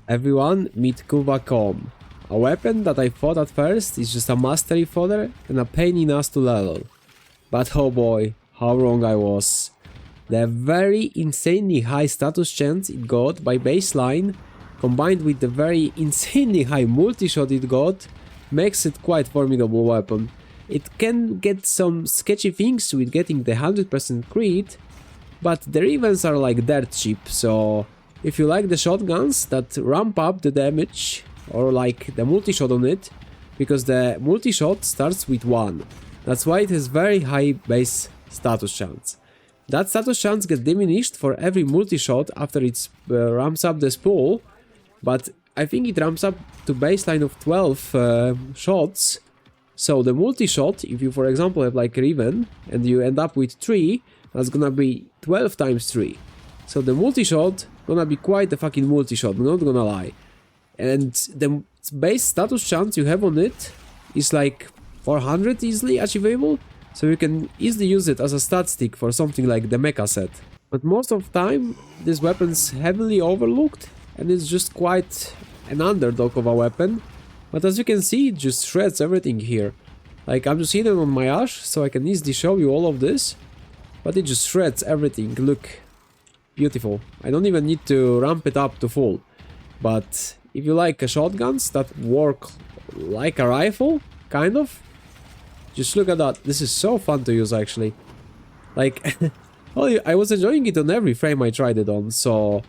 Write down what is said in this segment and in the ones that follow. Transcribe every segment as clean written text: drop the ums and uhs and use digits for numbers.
Everyone, meet Kuva Kohm, a weapon that I thought at first is just a mastery fodder and a pain in ass to level. But oh boy, how wrong I was. The very insanely high status chance it got by baseline, combined with the very insanely high multi-shot it got, makes it quite formidable weapon. It can get some sketchy things with getting the 100% crit, but the events are like dirt cheap, so if you like the shotguns that ramp up the damage, or like the multi-shot on it, because the multi-shot starts with 1. That's why it has very high base status chance. That status chance gets diminished for every multi-shot after it ramps up the spool, but I think it ramps up to baseline of 12 shots. So the multi-shot, if you for example have like Riven and you end up with 3, that's gonna be 12 times 3. So the multi-shot gonna be quite a fucking multi-shot, I'm not gonna lie. And the base status chance you have on it is like 400 easily achievable, so you can easily use it as a stat stick for something like the mecha set. But most of the time, this weapon's heavily overlooked, and it's just quite an underdog of a weapon. But as you can see, it just shreds everything here. Like, I'm just hidden on my Ash, so I can easily show you all of this. But it just shreds everything, look. Beautiful. I don't even need to ramp it up to full. But if you like shotguns that work like a rifle, kind of, just look at that. This is so fun to use actually. Like, I was enjoying it on every frame I tried it on, so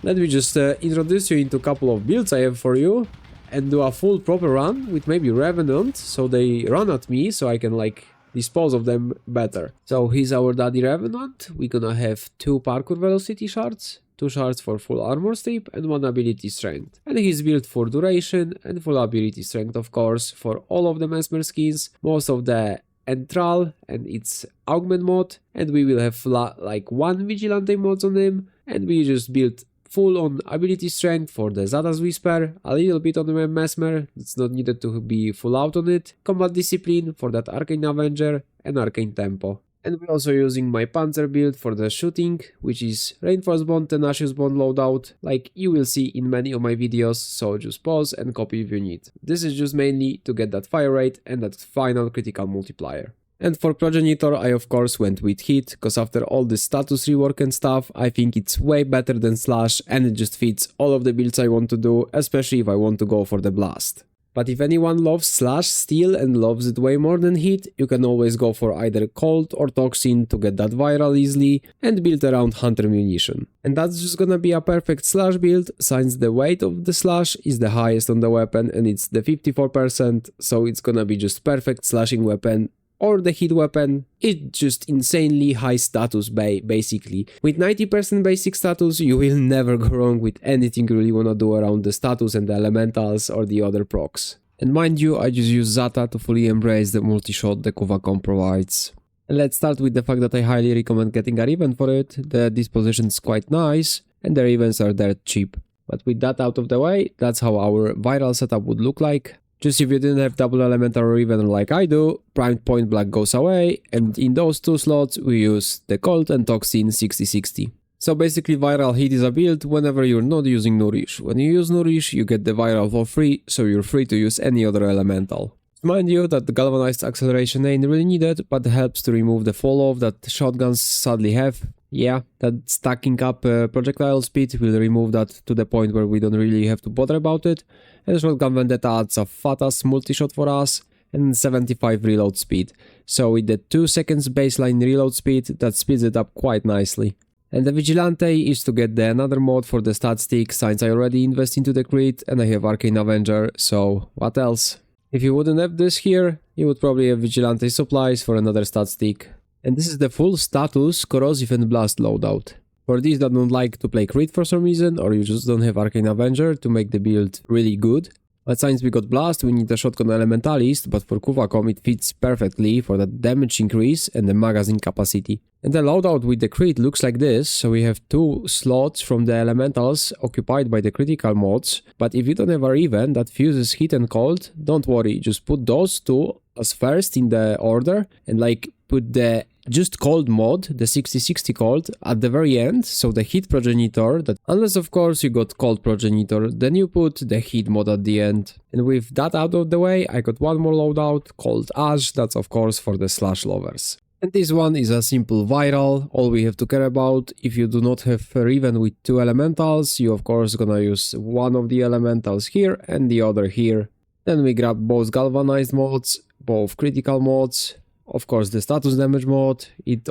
let me just introduce you into a couple of builds I have for you and do a full proper run with maybe Revenant, so they run at me so I can like dispose of them better. So here's our daddy Revenant. We're gonna have 2 parkour velocity shards, 2 shards for full armor strip and 1 ability strength. And he's built for duration and full ability strength, of course, for all of the Mesmer skins, most of the Entral and its augment mod, and we will have like 1 vigilante mods on him, and we just built full on ability strength for the Zata's Whisper, a little bit on the Mesmer, it's not needed to be full out on it, combat discipline for that Arcane Avenger, and Arcane Tempo. And we're also using my Panzer build for the shooting, which is Reinforced Bond, Tenacious Bond loadout, like you will see in many of my videos, so just pause and copy if you need. This is just mainly to get that fire rate and that final critical multiplier. And for Progenitor, I of course went with Heat, cause after all this status rework and stuff, I think it's way better than Slash and it just fits all of the builds I want to do, especially if I want to go for the Blast. But if anyone loves Slash still and loves it way more than Heat, you can always go for either Cold or Toxin to get that viral easily and build around Hunter Munition. And that's just gonna be a perfect Slash build, since the weight of the Slash is the highest on the weapon and it's the 54%, so it's gonna be just perfect slashing weapon. Or the Heat weapon, it's just insanely high status basically. With 90% basic status, you will never go wrong with anything you really wanna do around the status and the elementals or the other procs. And mind you, I just use Zata to fully embrace the multi-shot the Kuva Kohm provides. And let's start with the fact that I highly recommend getting a Riven for it. The disposition is quite nice and the Rivens are dirt cheap. But with that out of the way, that's how our viral setup would look like. Just if you didn't have double elemental or even like I do, primed point black goes away, and in those 2 slots we use the Colt and Toxin 60-60. So basically Viral&Heat is a build whenever you're not using Nourish. When you use Nourish you get the viral for free, so you're free to use any other elemental. Mind you that the galvanized acceleration ain't really needed, but helps to remove the fall off that shotguns sadly have. Yeah, that stacking up projectile speed will remove that to the point where we don't really have to bother about it. And Shotgun Vendetta adds a fat-ass multi-shot for us and 75 reload speed. So with the 2 seconds baseline reload speed, that speeds it up quite nicely. And the Vigilante is to get the another mod for the stat stick, since I already invest into the crit and I have Arcane Avenger, so what else? If you wouldn't have this here, you would probably have Vigilante supplies for another stat stick. And this is the full status Corrosive and Blast loadout. For these that don't like to play crit for some reason, or you just don't have Arcane Avenger to make the build really good. But since we got Blast, we need a Shotgun Elementalist, but for Kuva Kohm it fits perfectly for that damage increase and the magazine capacity. And the loadout with the crit looks like this, so we have 2 slots from the elementals occupied by the critical mods, but if you don't have a Riven that fuses Heat and Cold, don't worry, just put those 2 as first in the order and like put the just cold mod, the 6060 cold, at the very end, so the heat progenitor, that unless of course you got cold progenitor, then you put the heat mod at the end. And with that out of the way, I got one more loadout called Ash, that's of course for the slash lovers. And this one is a simple viral, all we have to care about. If you do not have Riven with 2 elementals, you of course gonna use one of the elementals here and the other here. Then we grab both galvanized mods, both critical mods, of course the status damage mod. It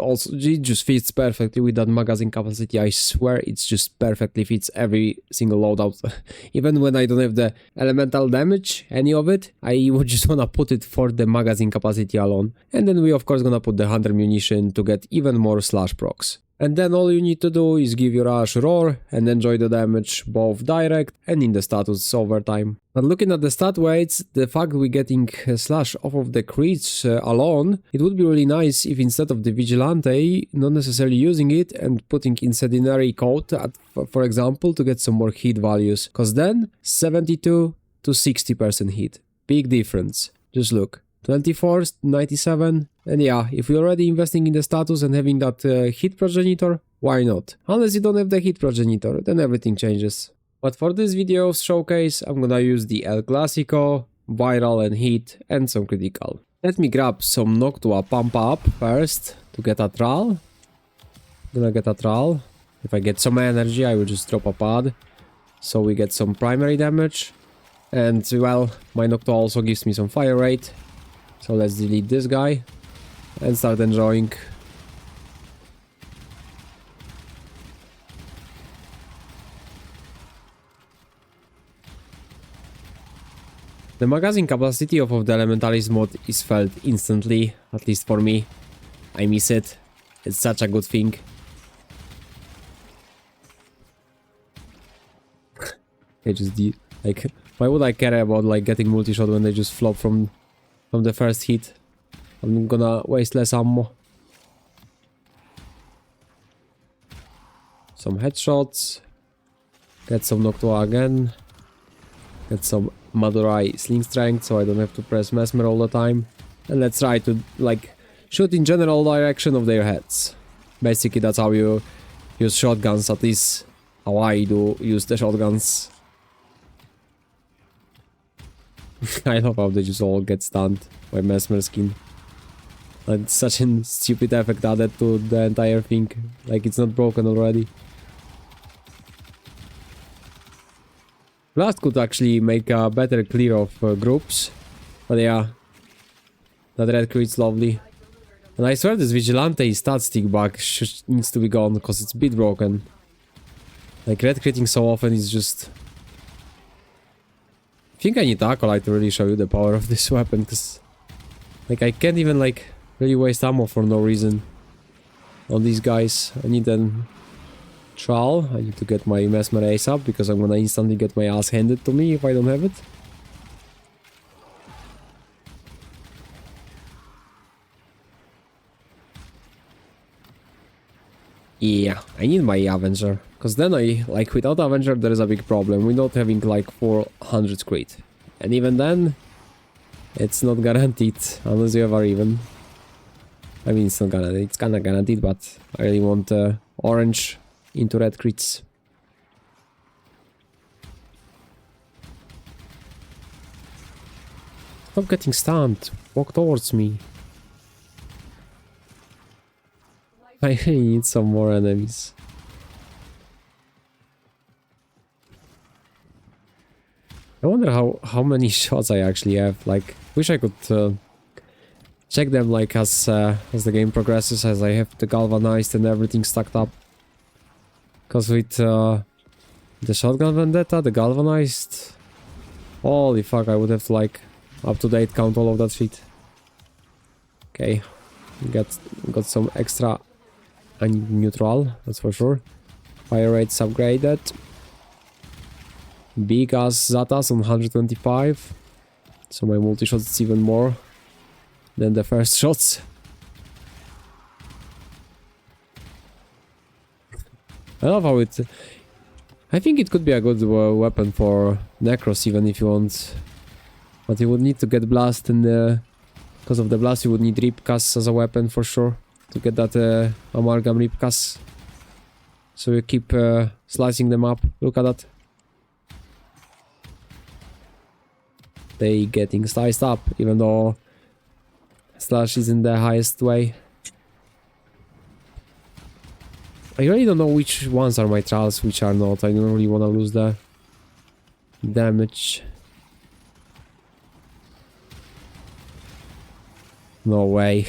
just fits perfectly with that magazine capacity, I swear it just perfectly fits every single loadout. Even when I don't have the elemental damage, any of it, I would just wanna put it for the magazine capacity alone. And then we of course gonna put the 100 munition to get even more slash procs. And then all you need to do is give your Ash roar and enjoy the damage both direct and in the status over time. But looking at the stat weights, the fact we're getting slash off of the crits alone, it would be really nice if instead of the Vigilante, not necessarily using it and putting incendiary coat at, for example, to get some more hit values. Cause then 72 to 60% hit. Big difference. Just look. 24, 97, and yeah, if you're already investing in the status and having that hit progenitor, why not? Unless you don't have the hit progenitor, then everything changes. But for this video showcase, I'm gonna use the El Clasico, Viral&Heat, and some critical. Let me grab some Noctua pump up first to get a Thrall. Gonna get a Thrall. If I get some energy, I will just drop a pad. So we get some primary damage. And well, my Noctua also gives me some fire rate. So let's delete this guy and start enjoying. The magazine capacity of the Elementalist mod is felt instantly, at least for me. I miss it. It's such a good thing. They just like, why would I care about like getting multi-shot when they just flop from the first hit? I'm gonna waste less ammo. Some headshots. Get some Noctua again. Get some Madurai sling strength so I don't have to press Mesmer all the time. And let's try to like shoot in general direction of their heads. Basically that's how you use shotguns, at least how I do use the shotguns. I love how they just all get stunned by Mesmer skin. And it's such a stupid effect added to the entire thing. Like it's not broken already. Blast could actually make a better clear of groups. But yeah, that red crit's lovely. And I swear this Vigilante stat stick bug needs to be gone because it's a bit broken. Like red critting so often is just... I think I need Acolyte to really show you the power of this weapon, because like I can't even like really waste ammo for no reason on these guys. I need an Thrall. I need to get my Mesmer Ace up because I'm gonna instantly get my ass handed to me if I don't have it. Yeah, I need my Avenger. Because then like without Avenger there is a big problem. We're not having like 400 crit. And even then, it's not guaranteed unless you have a Riven. I mean, it's not guaranteed, it's kinda guaranteed, but I really want orange into red crits. Stop getting stunned. Walk towards me. I really need some more enemies. I wonder how many shots I actually have. Like, wish I could check them like as the game progresses, as I have the galvanized and everything stacked up. Cause with the shotgun vendetta, the galvanized, holy fuck, I would have to like up to date count all of that shit. Okay, got some extra. I need neutral, that's for sure. Fire rate's upgraded. Big ass Zatas on 125. So my multi-shots is even more than the first shots. I love how it... I think it could be a good weapon for Necros even if you want. But you would need to get Blast and... because of the Blast you would need Ripcast as a weapon for sure. to get that amalgam ripkas. So you keep slicing them up. Look at that. They getting sliced up, even though slash isn't the highest way. I really don't know which ones are my trials, which are not. I don't really want to lose the damage. No way.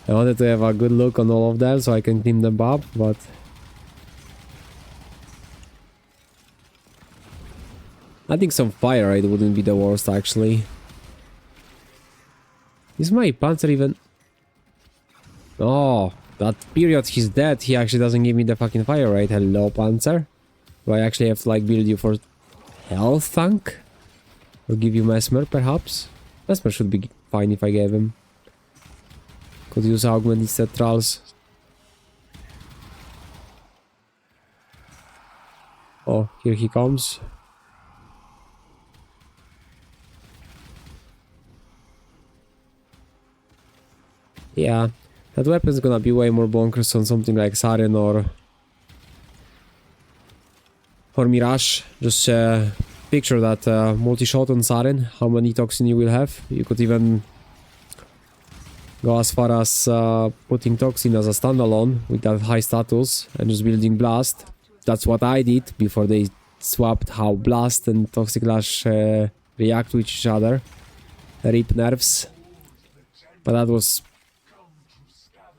I wanted to have a good look on all of them so I can clean them up, but I think some fire rate wouldn't be the worst actually. Is my Panzer even... Oh, that period he's dead, he actually doesn't give me the fucking fire rate. Hello, Panzer. Do I actually have to like build you for health tank? Or give you Mesmer perhaps? Mesmer should be fine if I gave him. Could use augment instead trials. Oh, here he comes. Yeah, that weapon's gonna be way more bonkers on something like Siren or Mirage. Just picture that multi-shot on Siren, how many toxin you will have. You could even go as far as putting toxin as a standalone with that high status and just building blast. That's what I did before they swapped how blast and toxic lash react with each other. Rip nerfs. But that was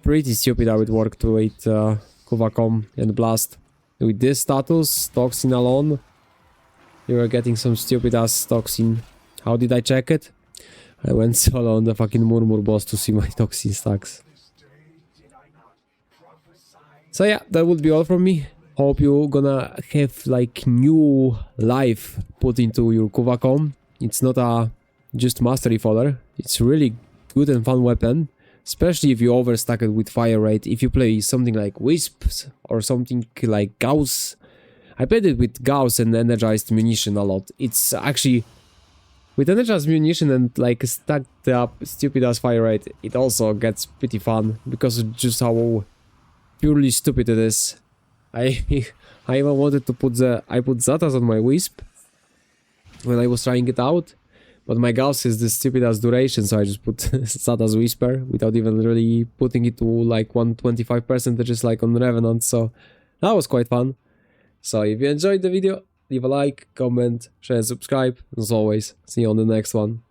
pretty stupid how it worked with Kuva Kohm and blast. With this status, toxin alone, you were getting some stupid ass toxin. How did I check it? I went solo on the fucking Murmur boss to see my toxin stacks. So yeah, that would be all from me. Hope you're gonna have like new life put into your Kuva Kohm. It's not a just mastery fodder. It's really good and fun weapon. Especially if you overstack it with fire rate. If you play something like Wisps or something like Gauss. I played it with Gauss and energized munition a lot. It's actually... With energized munition and like stacked up stupid ass fire rate, it also gets pretty fun. Because of just how purely stupid it is. I even wanted to put I put Zatas on my Wisp when I was trying it out. But my Gauss is the stupid ass duration, so I just put Zatas Whisper without even really putting it to like 125% just like on Revenant, so that was quite fun. So if you enjoyed the video, leave a like, comment, share and subscribe. As always, see you on the next one.